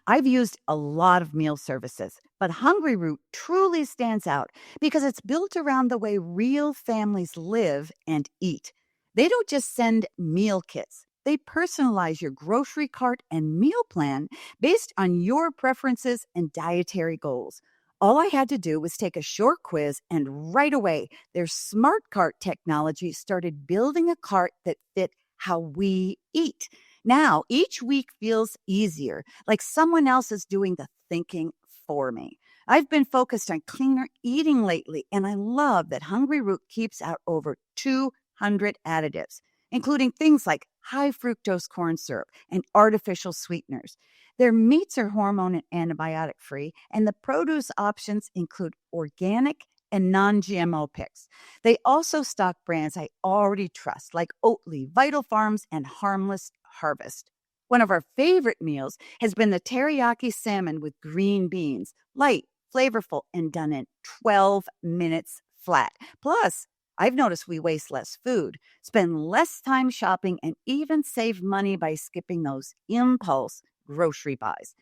I've used a lot of meal services, but Hungry Root truly stands out because it's built around the way real families live and eat. They don't just send meal kits. They personalize your grocery cart and meal plan based on your preferences and dietary goals. All I had to do was take a short quiz, and right away, their smart cart technology started building a cart that fit how we eat. Now, each week feels easier, like someone else is doing the thinking for me. I've been focused on cleaner eating lately, and I love that Hungry Root keeps out over 200 additives, including things like high fructose corn syrup and artificial sweeteners. Their meats are hormone and antibiotic free, and the produce options include organic and non GMO picks. They also stock brands I already trust, like Oatly, Vital Farms, and Harmless Harvest. One of our favorite meals has been the teriyaki salmon with green beans, light, flavorful, and done in 12 minutes flat. Plus, I've noticed we waste less food, spend less time shopping, and even save money by skipping those impulse grocery buys.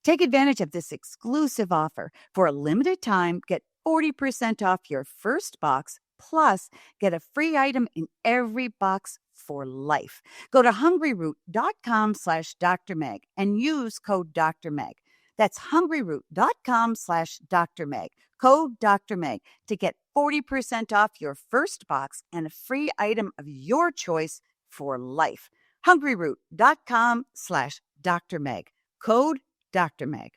Take advantage of this exclusive offer. For a limited time, get 40% off your first box, plus get a free item in every box for life. Go to hungryroot.com/Dr. Meg and use code Dr. Meg. That's hungryroot.com/Dr. Meg, code Dr. Meg, to get 40% off your first box and a free item of your choice for life. hungryroot.com/Dr. Meg, code Dr. Meg.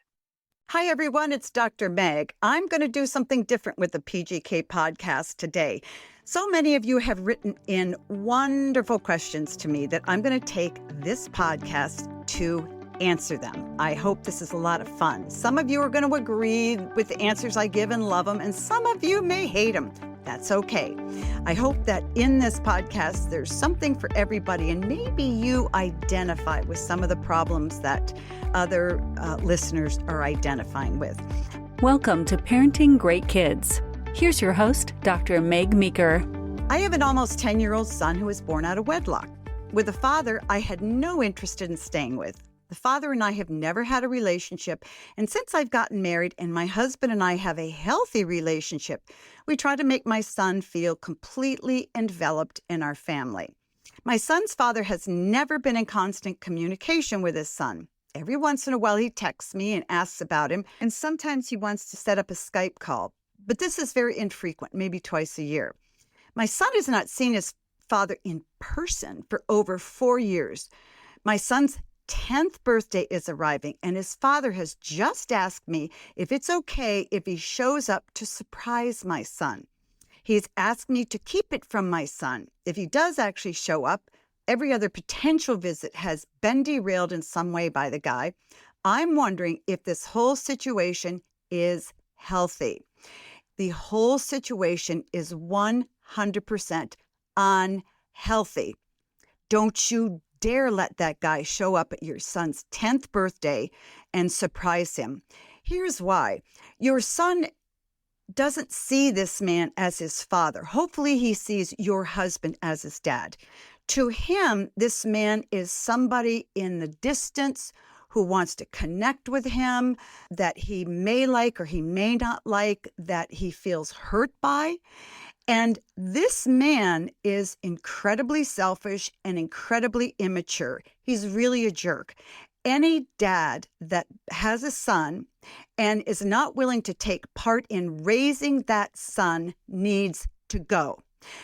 Hi, everyone. It's Dr. Meg. I'm going to do something different with the PGK podcast today. So many of you have written in wonderful questions to me that I'm going to take this podcast to answer them. I hope this is a lot of fun. Some of you are going to agree with the answers I give and love them, and some of you may hate them. That's okay. I hope that in this podcast, there's something for everybody, and maybe you identify with some of the problems that other listeners are identifying with. Welcome to Parenting Great Kids. Here's your host, Dr. Meg Meeker. I have an almost 10-year-old son who was born out of wedlock, with a father I had no interest in staying with. The father and I have never had a relationship, and since I've gotten married and my husband and I have a healthy relationship, we try to make my son feel completely enveloped in our family. My son's father has never been in constant communication with his son. Every once in a while, he texts me and asks about him, and sometimes he wants to set up a Skype call. But this is very infrequent, maybe twice a year. My son has not seen his father in person for over 4 years. My son's 10th birthday is arriving, and his father has just asked me if it's okay if he shows up to surprise my son. He's asked me to keep it from my son. If he does actually show up, every other potential visit has been derailed in some way by the guy. I'm wondering if this whole situation is healthy. The whole situation is 100% unhealthy. Don't you dare let that guy show up at your son's 10th birthday and surprise him. Here's why. Your son doesn't see this man as his father. Hopefully he sees your husband as his dad. To him, this man is somebody in the distance who wants to connect with him, that he may like or he may not like, that he feels hurt by. And this man is incredibly selfish and incredibly immature. He's really a jerk. Any dad that has a son and is not willing to take part in raising that son needs to go.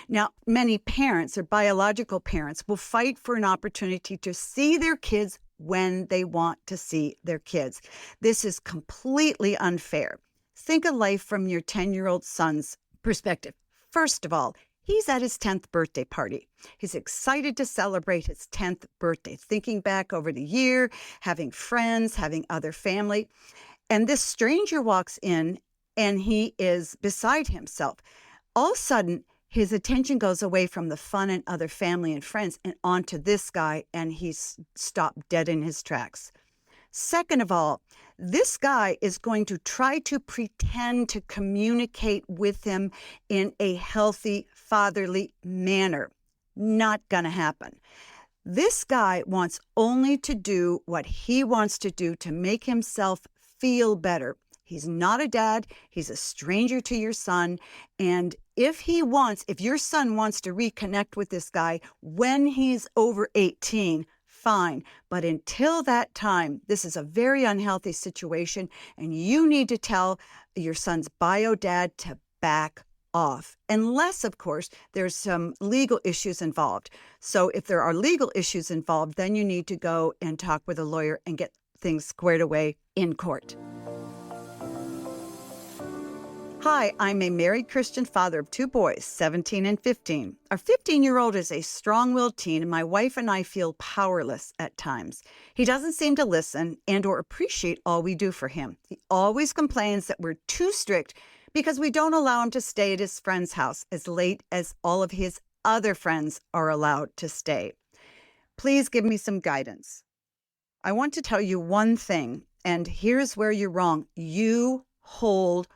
Now, many parents or biological parents will fight for an opportunity to see their kids when they want to see their kids. This is completely unfair. Think of life from your 10-year-old son's perspective. First of all, he's at his 10th birthday party. He's excited to celebrate his 10th birthday, thinking back over the year, having friends, having other family. And this stranger walks in and he is beside himself. All of a sudden, his attention goes away from the fun and other family and friends and onto this guy, and he's stopped dead in his tracks. Second of all, this guy is going to try to pretend to communicate with him in a healthy, fatherly manner. Not going to happen. This guy wants only to do what he wants to do to make himself feel better. He's not a dad. He's a stranger to your son. And if your son wants to reconnect with this guy when he's over 18, fine. But until that time, this is a very unhealthy situation. And you need to tell your son's bio dad to back off, unless, of course, there's some legal issues involved. So if there are legal issues involved, then you need to go and talk with a lawyer and get things squared away in court. Hi, I'm a married Christian father of 2 boys, 17 and 15. Our 15-year-old is a strong-willed teen, and my wife and I feel powerless at times. He doesn't seem to listen and or appreciate all we do for him. He always complains that we're too strict because we don't allow him to stay at his friend's house as late as all of his other friends are allowed to stay. Please give me some guidance. I want to tell you one thing, and here's where you're wrong. You hold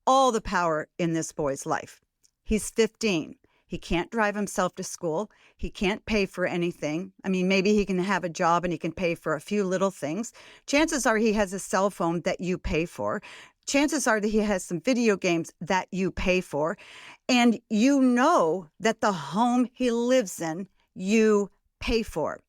all the power in this boy's life. He's 15. He can't drive himself to school. He can't pay for anything. I mean, maybe he can have a job and he can pay for a few little things. Chances are he has a cell phone that you pay for. Chances are that he has some video games that you pay for. And you know that the home he lives in, you pay for.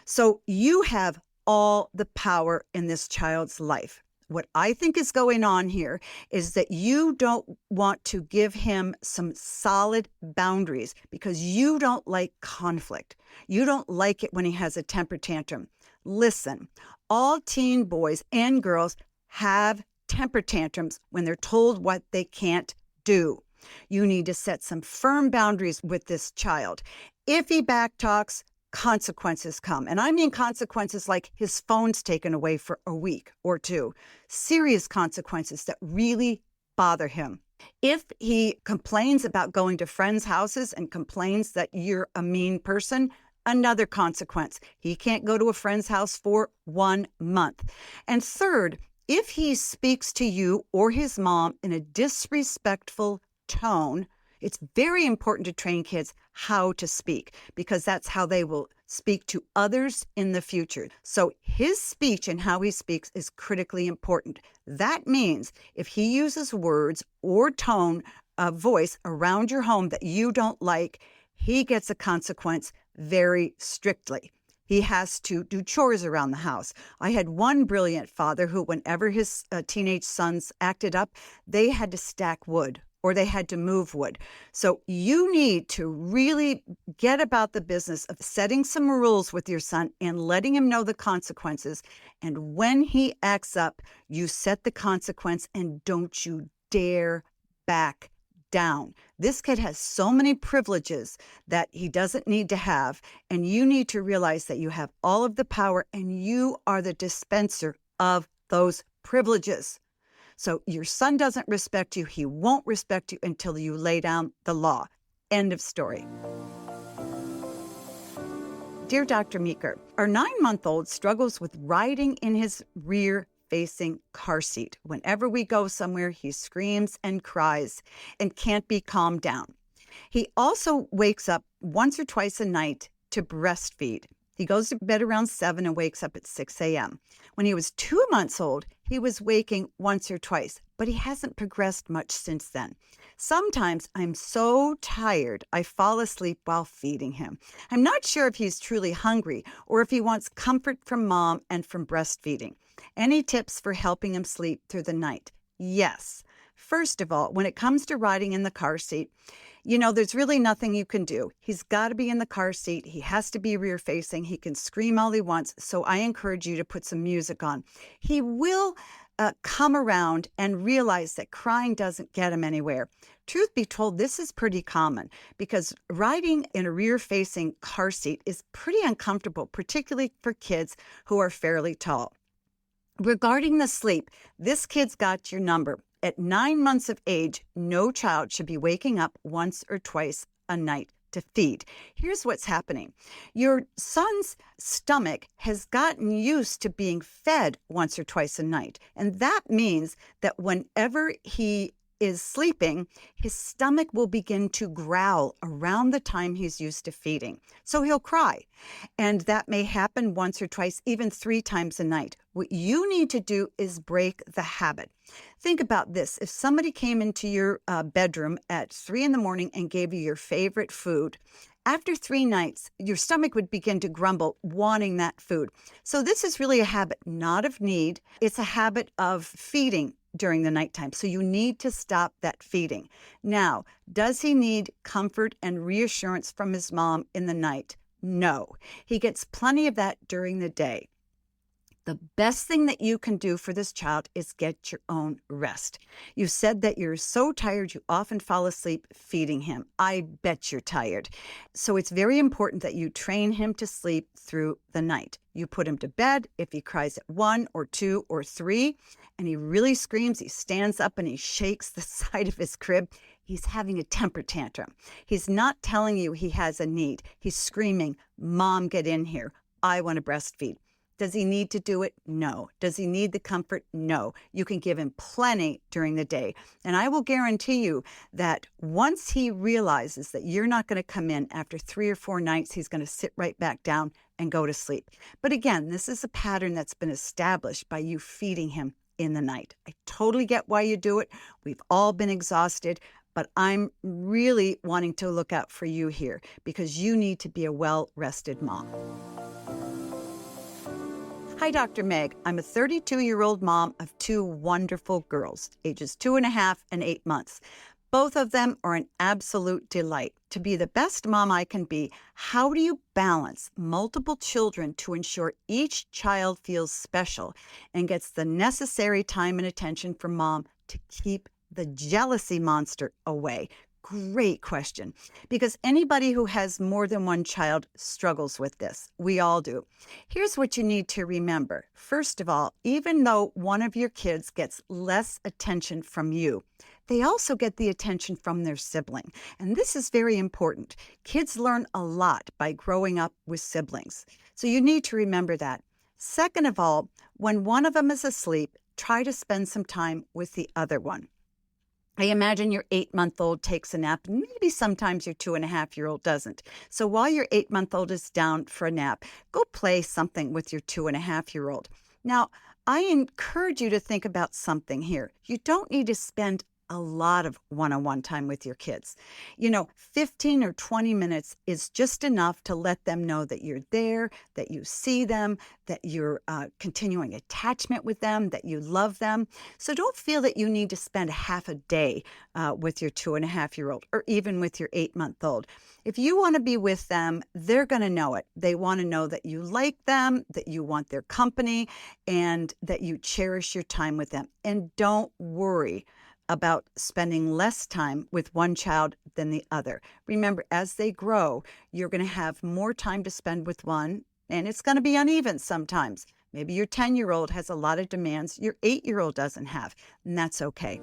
So you have all the power in this child's life. What I think is going on here is that you don't want to give him some solid boundaries because you don't like conflict. You don't like it when he has a temper tantrum. Listen, all teen boys and girls have temper tantrums when they're told what they can't do. You need to set some firm boundaries with this child. If he backtalks, consequences come. And I mean consequences like his phone's taken away for a week or 2. Serious consequences that really bother him. If he complains about going to friends' houses and complains that you're a mean person, another consequence. He can't go to a friend's house for 1 month. And third, if he speaks to you or his mom in a disrespectful tone, it's very important to train kids how to speak because that's how they will speak to others in the future. So his speech and how he speaks is critically important. That means if he uses words or tone of voice around your home that you don't like, he gets a consequence very strictly. He has to do chores around the house. I had one brilliant father who, whenever his teenage sons acted up, they had to stack wood or they had to move wood. So you need to really get about the business of setting some rules with your son and letting him know the consequences. And when he acts up, you set the consequence and don't you dare back down. This kid has so many privileges that he doesn't need to have. And you need to realize that you have all of the power and you are the dispenser of those privileges. So your son doesn't respect you. He won't respect you until you lay down the law. End of story. Dear Dr. Meeker, our 9-month-old struggles with riding in his rear-facing car seat. Whenever we go somewhere, he screams and cries and can't be calmed down. He also wakes up once or twice a night to breastfeed. He goes to bed around 7 and wakes up at 6 a.m. When he was 2 months old, he was waking once or twice, but he hasn't progressed much since then. Sometimes I'm so tired, I fall asleep while feeding him. I'm not sure if he's truly hungry or if he wants comfort from mom and from breastfeeding. Any tips for helping him sleep through the night? Yes. First of all, when it comes to riding in the car seat, there's really nothing you can do. He's got to be in the car seat. He has to be rear facing. He can scream all he wants. So I encourage you to put some music on. He will come around and realize that crying doesn't get him anywhere. Truth be told, this is pretty common because riding in a rear facing car seat is pretty uncomfortable, particularly for kids who are fairly tall. Regarding the sleep, this kid's got your number. At 9 months of age, no child should be waking up once or twice a night to feed. Here's what's happening. Your son's stomach has gotten used to being fed once or twice a night. And that means that whenever he is sleeping, his stomach will begin to growl around the time he's used to feeding. So he'll cry. And that may happen once or twice, even 3 times a night. What you need to do is break the habit. Think about this. If somebody came into your bedroom at 3 in the morning and gave you your favorite food, after 3 nights, your stomach would begin to grumble, wanting that food. So this is really a habit, not of need. It's a habit of feeding during the nighttime. So you need to stop that feeding. Now, does he need comfort and reassurance from his mom in the night? No. He gets plenty of that during the day. The best thing that you can do for this child is get your own rest. You said that you're so tired you often fall asleep feeding him. I bet you're tired. So it's very important that you train him to sleep through the night. You put him to bed. If he cries at 1 or 2 or 3 and he really screams, he stands up and he shakes the side of his crib, he's having a temper tantrum. He's not telling you he has a need. He's screaming, "Mom, get in here. I want to breastfeed." Does he need to do it? No. Does he need the comfort? No. You can give him plenty during the day. And I will guarantee you that once he realizes that you're not going to come in after 3 or 4 nights, he's going to sit right back down and go to sleep. But again, this is a pattern that's been established by you feeding him in the night. I totally get why you do it. We've all been exhausted. But I'm really wanting to look out for you here because you need to be a well-rested mom. Hi, Dr. Meg. I'm a 32-year-old mom of 2 wonderful girls, ages 2.5 and 8 months. Both of them are an absolute delight. To be the best mom I can be, how do you balance multiple children to ensure each child feels special and gets the necessary time and attention from mom to keep the jealousy monster away? Great question, because anybody who has more than one child struggles with this. We all do. Here's what you need to remember. First of all, even though one of your kids gets less attention from you, they also get the attention from their sibling. And this is very important. Kids learn a lot by growing up with siblings. So you need to remember that. Second of all, when one of them is asleep, try to spend some time with the other one. I imagine your 8-month-old takes a nap, and maybe sometimes your 2.5-year-old doesn't. So while your 8-month-old is down for a nap, go play something with your 2.5-year-old. Now, I encourage you to think about something here. You don't need to spend a lot of one-on-one time with your kids. 15 or 20 minutes is just enough to let them know that you're there, that you see them, that you're continuing attachment with them, that you love them. So don't feel that you need to spend half a day with your 2.5-year-old or even with your 8-month-old. If you want to be with them, they're going to know it. They want to know that you like them, that you want their company, and that you cherish your time with them. And don't worry about spending less time with one child than the other. Remember, as they grow, you're going to have more time to spend with one, and it's going to be uneven sometimes. Maybe your 10-year-old has a lot of demands your 8-year-old doesn't have, and that's okay.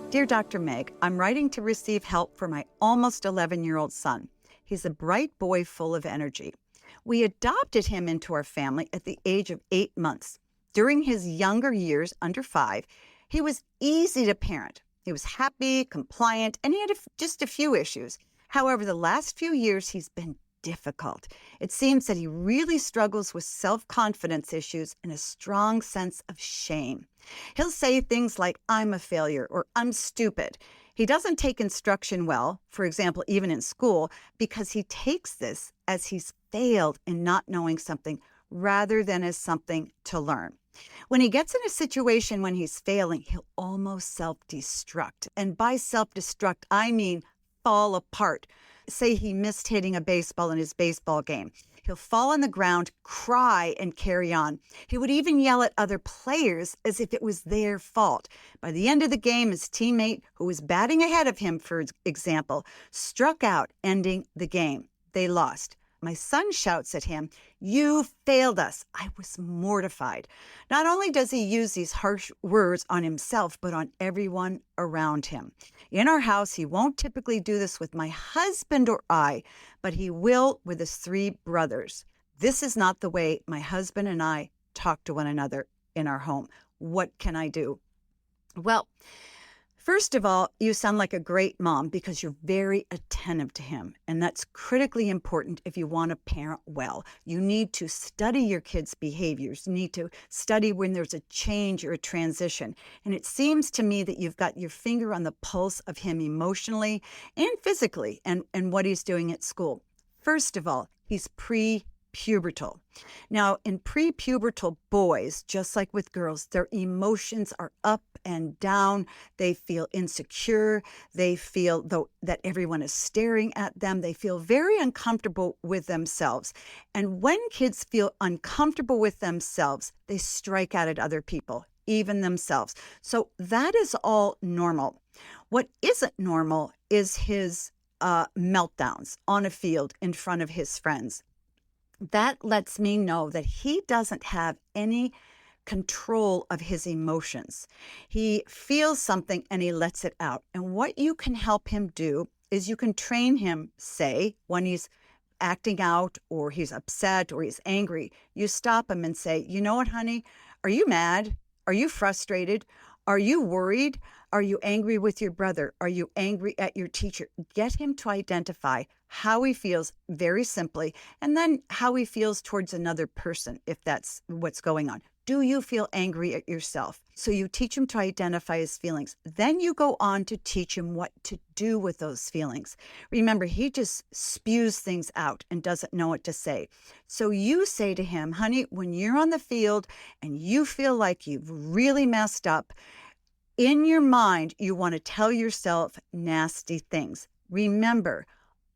Dear Dr. Meg, I'm writing to receive help for my almost 11-year-old son. He's a bright boy full of energy. We adopted him into our family at the age of 8 months. During his younger years, under 5, he was easy to parent. He was happy, compliant, and he had just a few issues. However, the last few years, he's been difficult. It seems that he really struggles with self-confidence issues and a strong sense of shame. He'll say things like, "I'm a failure," or "I'm stupid." He doesn't take instruction well, for example, even in school, because he takes this as he's failed in not knowing something rather than as something to learn. When he gets in a situation when he's failing, he'll almost self-destruct. And by self-destruct, I mean fall apart. Say he missed hitting a baseball in his baseball game. He'll fall on the ground, cry, and carry on. He would even yell at other players as if it was their fault. By the end of the game, his teammate, who was batting ahead of him, for example, struck out, ending the game. They lost. My son shouts at him, "You failed us." I was mortified. Not only does he use these harsh words on himself, but on everyone around him. In our house, he won't typically do this with my husband or I, but he will with his 3 brothers. This is not the way my husband and I talk to one another in our home. What can I do? Well, first of all, you sound like a great mom because you're very attentive to him. And that's critically important if you want to parent well. You need to study your kids' behaviors. You need to study when there's a change or a transition. And it seems to me that you've got your finger on the pulse of him emotionally and physically and what he's doing at school. First of all, he's pre-pubertal. Now, in prepubertal boys, just like with girls, their emotions are up and down. They feel insecure. They feel though that everyone is staring at them. They feel very uncomfortable with themselves. And when kids feel uncomfortable with themselves, they strike out at other people, even themselves. So that is all normal. What isn't normal is his meltdowns on a field in front of his friends. That lets me know that he doesn't have any control of his emotions. He feels something and he lets it out. And what you can help him do is you can train him, say, when he's acting out or he's upset or he's angry, you stop him and say, you know what, honey, are you mad? Are you frustrated? Are you worried? Are you angry with your brother? Are you angry at your teacher? Get him to identify how he feels very simply, and then how he feels towards another person, if that's what's going on. Do you feel angry at yourself? So you teach him to identify his feelings. Then you go on to teach him what to do with those feelings. Remember, he just spews things out and doesn't know what to say. So you say to him, honey, when you're on the field and you feel like you've really messed up, in your mind, you want to tell yourself nasty things. Remember,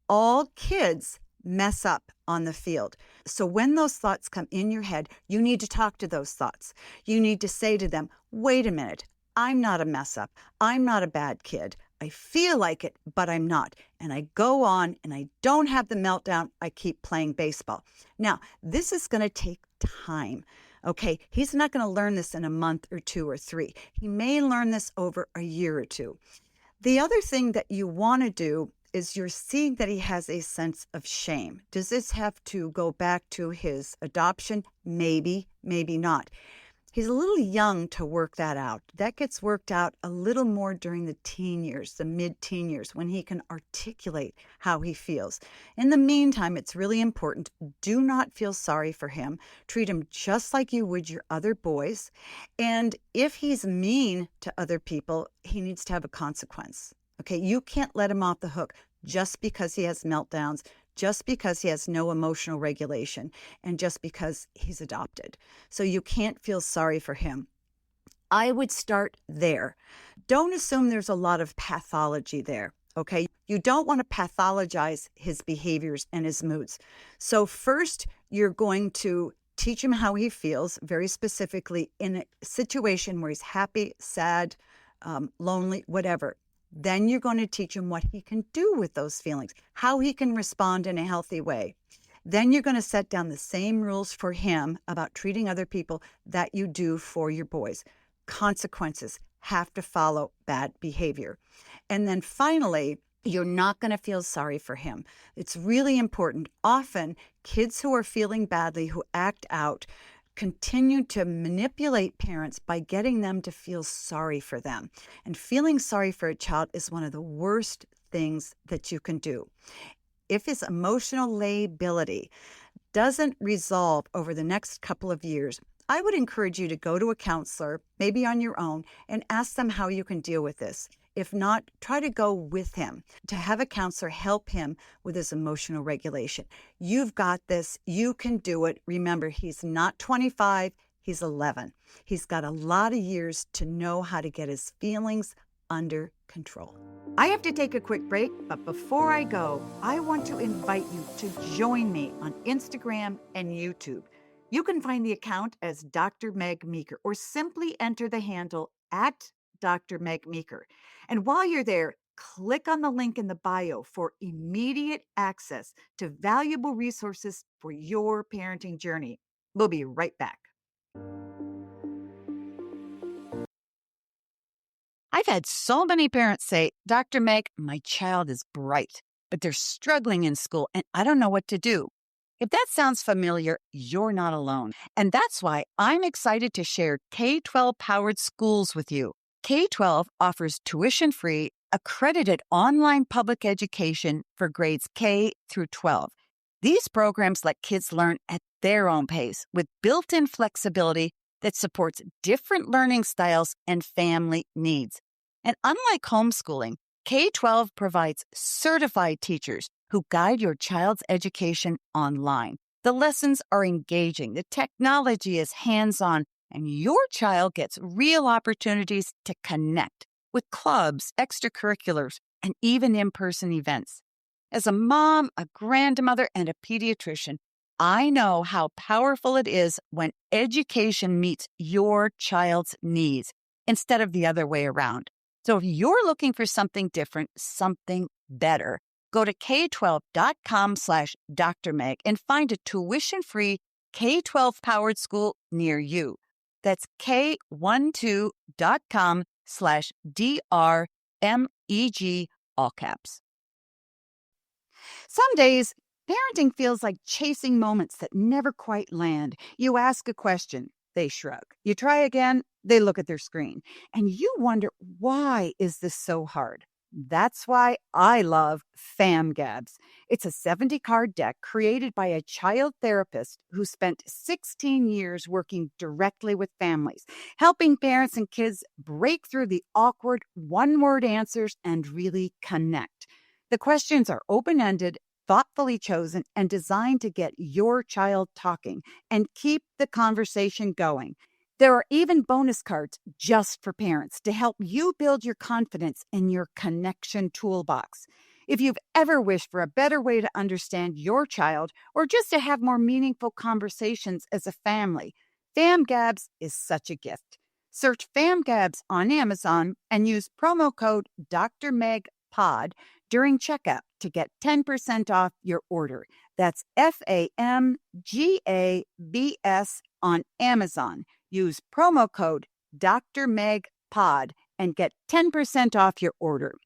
all kids mess up on the field. So when those thoughts come in your head, you need to talk to those thoughts. You need to say to them, wait a minute, I'm not a mess up. I'm not a bad kid. I feel like it, but I'm not. And I go on and I don't have the meltdown. I keep playing baseball. Now, this is going to take time. Okay, he's not going to learn this in a month or 2 or 3. He may learn this over a year or 2. The other thing that you want to do is you're seeing that he has a sense of shame. Does this have to go back to his adoption? Maybe, maybe not. He's a little young to work that out. That gets worked out a little more during the teen years, the mid-teen years, when he can articulate how he feels. In the meantime, it's really important. Do not feel sorry for him. Treat him just like you would your other boys. And if he's mean to other people, he needs to have a consequence. Okay, you can't let him off the hook just because he has meltdowns, just because he has no emotional regulation, and just because he's adopted. So you can't feel sorry for him. I would start there. Don't assume there's a lot of pathology there, okay? You don't want to pathologize his behaviors and his moods. So first, you're going to teach him how he feels, very specifically in a situation where he's happy, sad, lonely, whatever. Then you're going to teach him what he can do with those feelings, how he can respond in a healthy way. Then you're going to set down the same rules for him about treating other people that you do for your boys. Consequences have to follow bad behavior. And then finally, you're not going to feel sorry for him. It's really important. Often, kids who are feeling badly, who act out, continue to manipulate parents by getting them to feel sorry for them. And feeling sorry for a child is one of the worst things that you can do. If his emotional lability doesn't resolve over the next couple of years, I would encourage you to go to a counselor, maybe on your own, and ask them how you can deal with this. If not, try to go with him to have a counselor help him with his emotional regulation. You've got this. You can do it. Remember, he's not 25. He's 11. He's got a lot of years to know how to get his feelings under control. I have to take a quick break, but before I go, I want to invite you to join me on Instagram and YouTube. You can find the account as Dr. Meg Meeker or simply enter the handle at Dr. Meg Meeker. And while you're there, click on the link in the bio for immediate access to valuable resources for your parenting journey. We'll be right back. I've had so many parents say, Dr. Meg, my child is bright, but they're struggling in school and I don't know what to do. If that sounds familiar, you're not alone. And that's why I'm excited to share K-12 powered schools with you. K-12 offers tuition-free, accredited online public education for grades K through 12. These programs let kids learn at their own pace with built-in flexibility that supports different learning styles and family needs. And unlike homeschooling, K-12 provides certified teachers who guide your child's education online. The lessons are engaging, the technology is hands-on, and your child gets real opportunities to connect with clubs, extracurriculars, and even in-person events. As a mom, a grandmother, and a pediatrician, I know how powerful it is when education meets your child's needs instead of the other way around. So if you're looking for something different, something better, go to k12.com/Dr. Meg and find a tuition-free K-12 powered school near you. That's k12.com/DRMEG, all caps. Some days, parenting feels like chasing moments that never quite land. You ask a question, they shrug. You try again, they look at their screen. And you wonder, why is this so hard? That's why I love FamGabs. It's a 70-card deck created by a child therapist who spent 16 years working directly with families, helping parents and kids break through the awkward one-word answers and really connect. The questions are open-ended, thoughtfully chosen, and designed to get your child talking and keep the conversation going. There are even bonus cards just for parents to help you build your confidence in your connection toolbox. If you've ever wished for a better way to understand your child or just to have more meaningful conversations as a family, FamGabs is such a gift. Search FamGabs on Amazon and use promo code Dr. Meg Pod during checkout to get 10% off your order. That's FAMGABS on Amazon. Use promo code Dr. Meg Pod and get 10% off your order.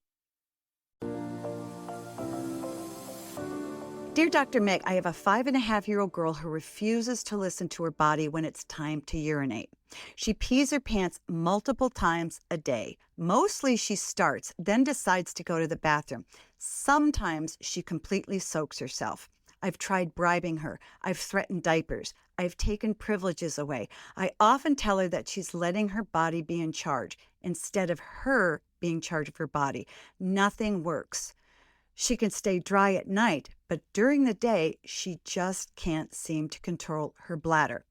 Dear Dr. Meg, I have a 5.5-year-old girl who refuses to listen to her body when it's time to urinate. She pees her pants multiple times a day. Mostly she starts, then decides to go to the bathroom. Sometimes she completely soaks herself. I've tried bribing her. I've threatened diapers. I've taken privileges away. I often tell her that she's letting her body be in charge instead of her being in charge of her body. Nothing works. She can stay dry at night, but during the day, she just can't seem to control her bladder.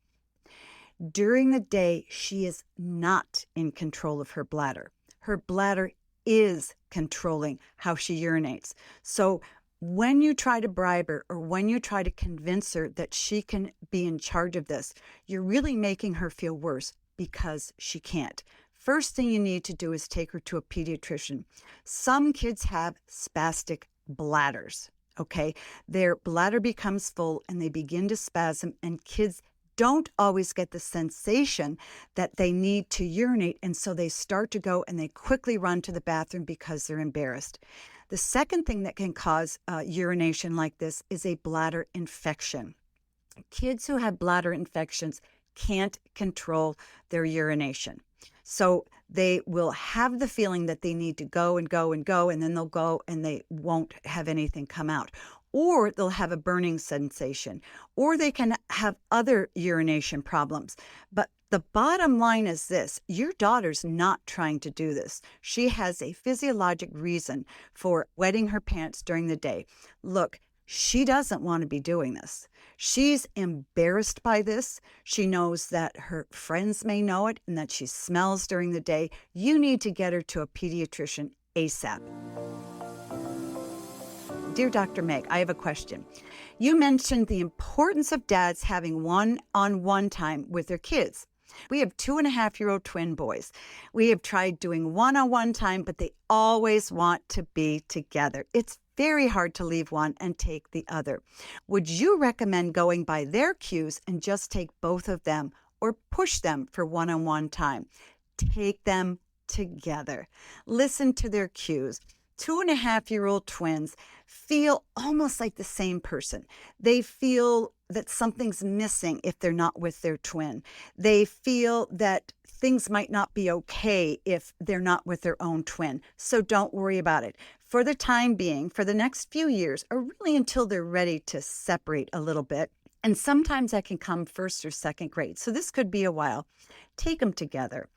During the day, she is not in control of her bladder. Her bladder is controlling how she urinates. So when you try to bribe her or when you try to convince her that she can be in charge of this, you're really making her feel worse because she can't. First thing you need to do is take her to a pediatrician. Some kids have spastic bladders, okay? Their bladder becomes full and they begin to spasm, and kids don't always get the sensation that they need to urinate, and so they start to go and they quickly run to the bathroom because they're embarrassed. The second thing that can cause urination like this is a bladder infection. Kids who have bladder infections can't control their urination. So they will have the feeling that they need to go and go and go, and then they'll go and they won't have anything come out. Or they'll have a burning sensation, or they can have other urination problems. But the bottom line is this: your daughter's not trying to do this. She has a physiologic reason for wetting her pants during the day. Look, she doesn't want to be doing this. She's embarrassed by this. She knows that her friends may know it and that she smells during the day. You need to get her to a pediatrician ASAP. Dear Dr. Meg, I have a question. You mentioned the importance of dads having one-on-one time with their kids. We have 2.5-year-old twin boys. We have tried doing one-on-one time, but they always want to be together. It's very hard to leave one and take the other. Would you recommend going by their cues and just take both of them, or push them for one-on-one time? Take them together. Listen to their cues. 2.5-year-old twins feel almost like the same person. They feel that something's missing if they're not with their twin. They feel that things might not be okay if they're not with their own twin. So don't worry about it. For the time being, for the next few years, or really until they're ready to separate a little bit, and sometimes that can come first or second grade. So this could be a while. Take them together.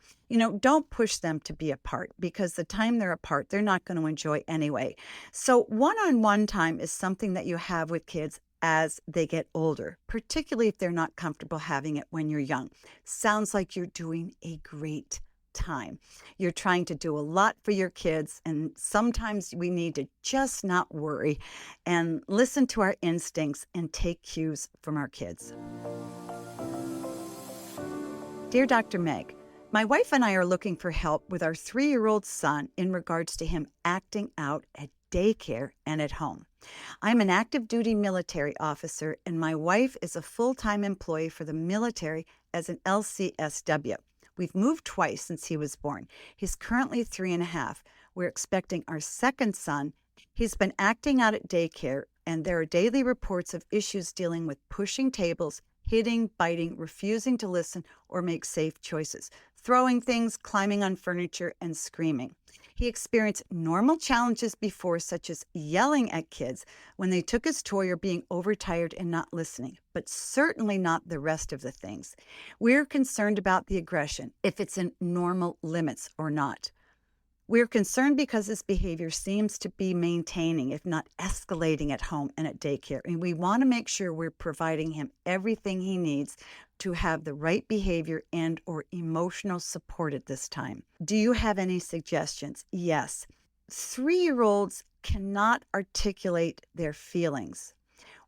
Don't push them to be apart, because the time they're apart, they're not going to enjoy anyway. So one-on-one time is something that you have with kids as they get older, particularly if they're not comfortable having it when you're young. Sounds like you're doing a great time. You're trying to do a lot for your kids, and sometimes we need to just not worry and listen to our instincts and take cues from our kids. Dear Dr. Meg, my wife and I are looking for help with our 3-year-old son in regards to him acting out at daycare and at home. I'm an active duty military officer, and my wife is a full-time employee for the military as an LCSW. We've moved twice since he was born. He's currently 3.5. We're expecting our second son. He's been acting out at daycare, and there are daily reports of issues dealing with pushing tables, hitting, biting, refusing to listen or make safe choices, throwing things, climbing on furniture, and screaming. He experienced normal challenges before, such as yelling at kids when they took his toy or being overtired and not listening, but certainly not the rest of the things. We're concerned about the aggression, if it's in normal limits or not. We're concerned because his behavior seems to be maintaining, if not escalating, at home and at daycare. And we want to make sure we're providing him everything he needs to have the right behavior and or emotional support at this time. Do you have any suggestions? Yes. 3-year-olds cannot articulate their feelings.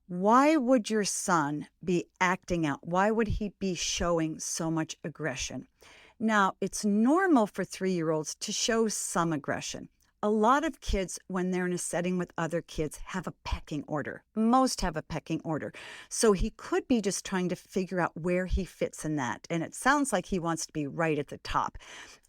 Why would your son be acting out? Why would he be showing so much aggression? Now, it's normal for 3-year-olds to show some aggression. A lot of kids, when they're in a setting with other kids, have a pecking order. Most have a pecking order. So he could be just trying to figure out where he fits in that. And it sounds like he wants to be right at the top.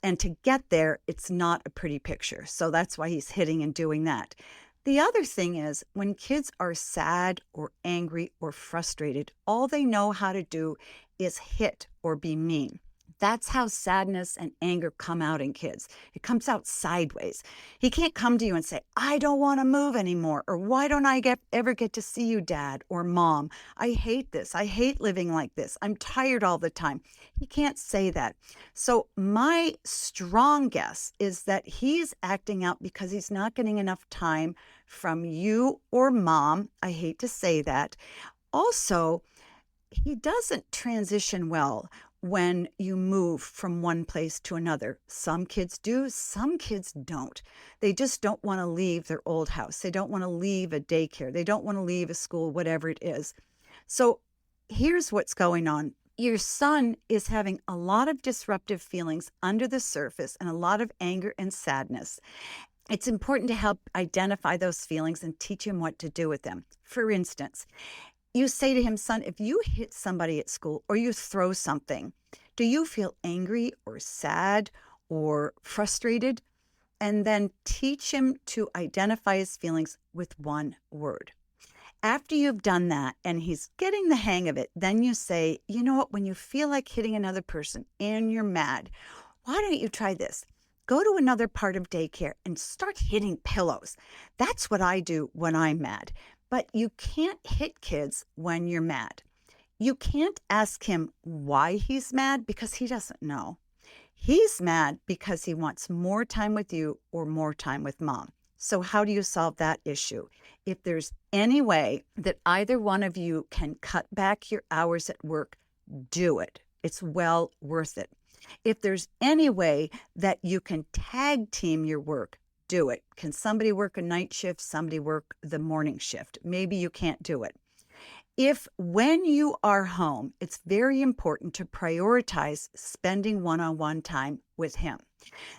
And to get there, it's not a pretty picture. So that's why he's hitting and doing that. The other thing is, when kids are sad or angry or frustrated, all they know how to do is hit or be mean. That's how sadness and anger come out in kids. It comes out sideways. He can't come to you and say, I don't want to move anymore, or why don't I ever get to see you, Dad or Mom? I hate this. I hate living like this. I'm tired all the time. He can't say that. So my strong guess is that he's acting out because he's not getting enough time from you or Mom. I hate to say that. Also, he doesn't transition well when you move from one place to another. Some kids do, some kids don't. They just don't want to leave their old house. They don't want to leave a daycare. They don't want to leave a school, whatever it is. So here's what's going on. Your son is having a lot of disruptive feelings under the surface and a lot of anger and sadness. It's important to help identify those feelings and teach him what to do with them. For instance, you say to him, son, if you hit somebody at school or you throw something, do you feel angry or sad or frustrated? And then teach him to identify his feelings with one word. After you've done that and he's getting the hang of it, then you say, you know what, when you feel like hitting another person and you're mad, why don't you try this? Go to another part of daycare and start hitting pillows. That's what I do when I'm mad. But you can't hit kids when you're mad. You can't ask him why he's mad because he doesn't know. He's mad because he wants more time with you or more time with Mom. So how do you solve that issue? If there's any way that either one of you can cut back your hours at work, do it. It's well worth it. If there's any way that you can tag team your work, do it. Can somebody work a night shift, somebody work the morning shift? Maybe you can't do it. If when you are home, it's very important to prioritize spending one-on-one time with him.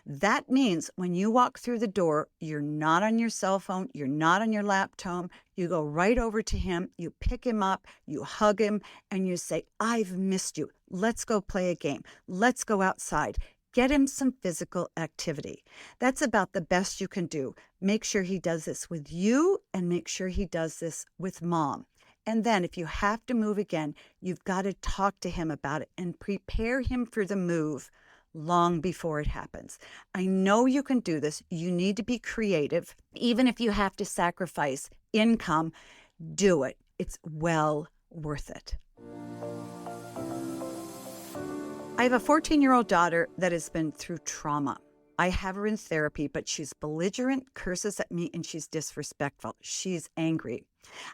That means when you walk through the door, you're not on your cell phone, you're not on your laptop, you go right over to him, you pick him up, you hug him, and you say, I've missed you. Let's go play a game. Let's go outside. Get him some physical activity. That's about the best you can do. Make sure he does this with you and make sure he does this with Mom. And then if you have to move again, you've got to talk to him about it and prepare him for the move long before it happens. I know you can do this. You need to be creative. Even if you have to sacrifice income, do it. It's well worth it. I have a 14-year-old daughter that has been through trauma. I have her in therapy, but she's belligerent, curses at me, and she's disrespectful. She's angry.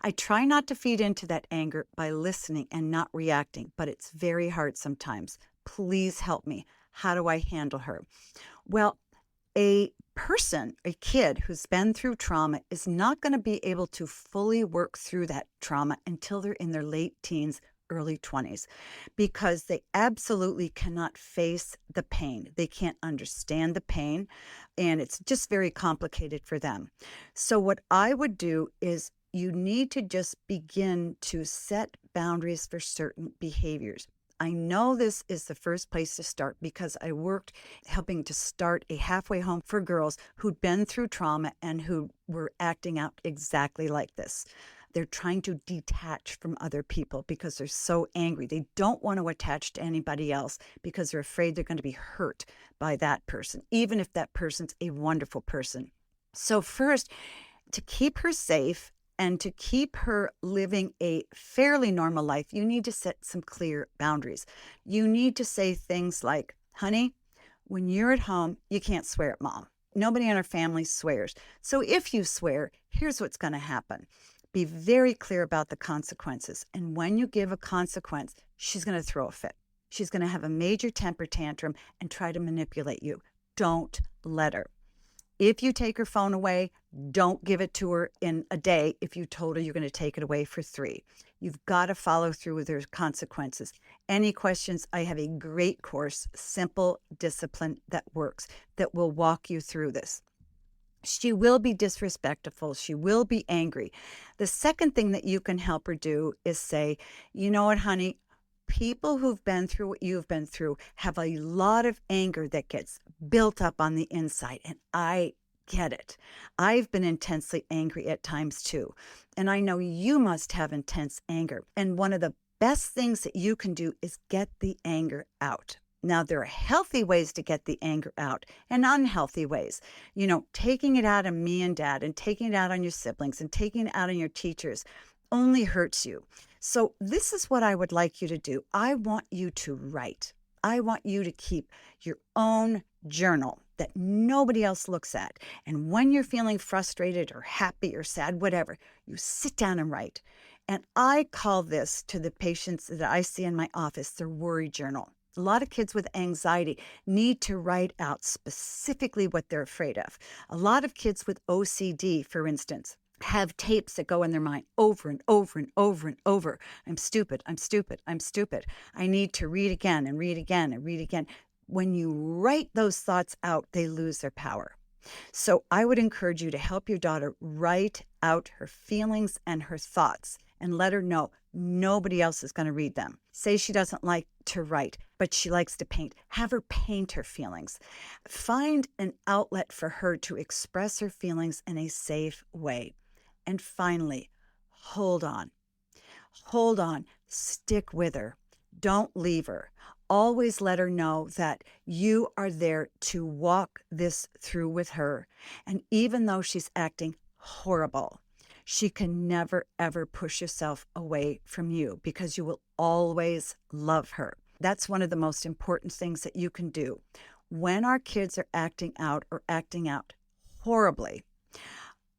I try not to feed into that anger by listening and not reacting, but it's very hard sometimes. Please help me. How do I handle her? Well, a kid who's been through trauma is not going to be able to fully work through that trauma until they're in their late teens, early 20s, because they absolutely cannot face the pain. They can't understand the pain, and it's just very complicated for them. So what I would do is you need to just begin to set boundaries for certain behaviors. I know this is the first place to start because I worked helping to start a halfway home for girls who'd been through trauma and who were acting out exactly like this. They're trying to detach from other people because they're so angry. They don't want to attach to anybody else because they're afraid they're going to be hurt by that person, even if that person's a wonderful person. So first, to keep her safe and to keep her living a fairly normal life, you need to set some clear boundaries. You need to say things like, honey, when you're at home, you can't swear at mom. Nobody in our family swears. So if you swear, here's what's going to happen. Be very clear about the consequences. And when you give a consequence, she's going to throw a fit. She's going to have a major temper tantrum and try to manipulate you. Don't let her. If you take her phone away, don't give it to her in a day if you told her you're going to take it away for 3. You've got to follow through with her consequences. Any questions? I have a great course, Simple Discipline That Works, that will walk you through this. She will be disrespectful. She will be angry. The second thing that you can help her do is say, you know what, honey? People who've been through what you've been through have a lot of anger that gets built up on the inside, and I get it. I've been intensely angry at times too, and I know you must have intense anger. And one of the best things that you can do is get the anger out. Now, there are healthy ways to get the anger out and unhealthy ways. Taking it out on me and dad and taking it out on your siblings and taking it out on your teachers only hurts you. So this is what I would like you to do. I want you to write. I want you to keep your own journal that nobody else looks at. And when you're feeling frustrated or happy or sad, whatever, you sit down and write. And I call this, to the patients that I see in my office, their worry journal. A lot of kids with anxiety need to write out specifically what they're afraid of. A lot of kids with OCD, for instance, have tapes that go in their mind over and over and over and over. I'm stupid, I'm stupid, I'm stupid. I need to read again and read again and read again. When you write those thoughts out, they lose their power. So I would encourage you to help your daughter write out her feelings and her thoughts and let her know nobody else is going to read them. Say she doesn't like to write, but she likes to paint. Have her paint her feelings. Find an outlet for her to express her feelings in a safe way. And finally, hold on. Hold on. Stick with her. Don't leave her. Always let her know that you are there to walk this through with her. And even though she's acting horrible, she can never, ever push herself away from you because you will always love her. That's one of the most important things that you can do. When our kids are acting out or acting out horribly,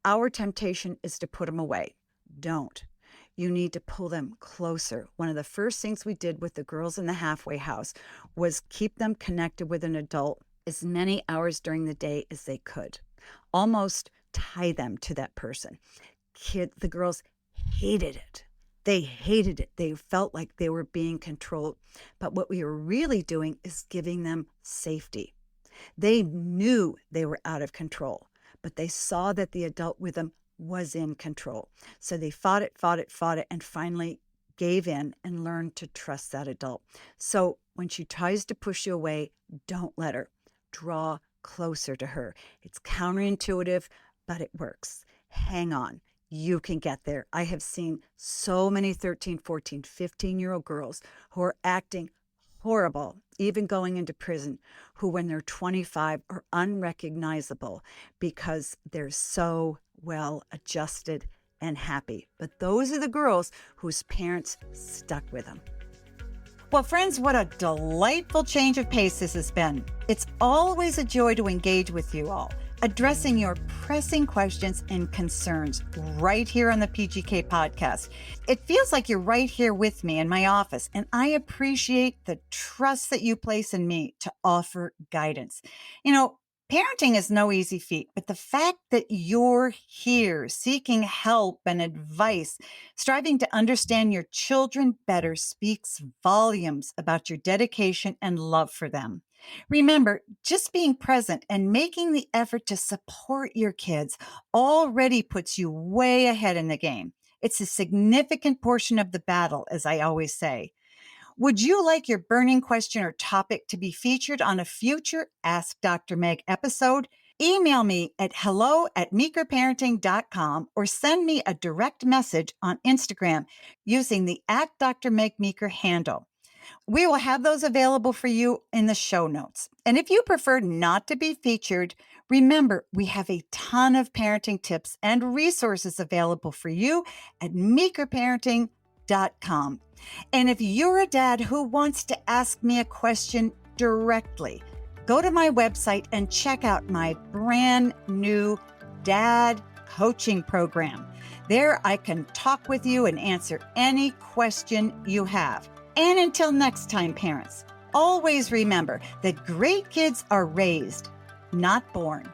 our temptation is to put them away. Don't. You need to pull them closer. One of the first things we did with the girls in the halfway house was keep them connected with an adult as many hours during the day as they could. Almost tie them to that person. The girls hated it. They hated it. They felt like they were being controlled. But what we were really doing is giving them safety. They knew they were out of control, but they saw that the adult with them was in control. So they fought it, and finally gave in and learned to trust that adult. So when she tries to push you away, don't let her. Draw closer to her. It's counterintuitive, but it works. Hang on. you can get there. I have seen so many 13, 14, 15-year-old girls who are acting horrible, even going into prison, who when they're 25 are unrecognizable because they're so well adjusted and happy. But those are the girls whose parents stuck with them. Well, friends, what a delightful change of pace this has been. It's always a joy to engage with you all, addressing your pressing questions and concerns right here on the PGK podcast. It feels like you're right here with me in my office, and I appreciate the trust that you place in me to offer guidance. Parenting is no easy feat, but the fact that you're here seeking help and advice, striving to understand your children better speaks volumes about your dedication and love for them. Remember, just being present and making the effort to support your kids already puts you way ahead in the game. It's a significant portion of the battle, as I always say. Would you like your burning question or topic to be featured on a future Ask Dr. Meg episode? Email me at hello@meekerparenting.com or send me a direct message on Instagram using the @Dr. Meg Meeker handle. We will have those available for you in the show notes. And if you prefer not to be featured, remember, we have a ton of parenting tips and resources available for you at meekerparenting.com. And if you're a dad who wants to ask me a question directly, go to my website and check out my brand new dad coaching program. There I can talk with you and answer any question you have. And until next time, parents, always remember that great kids are raised, not born.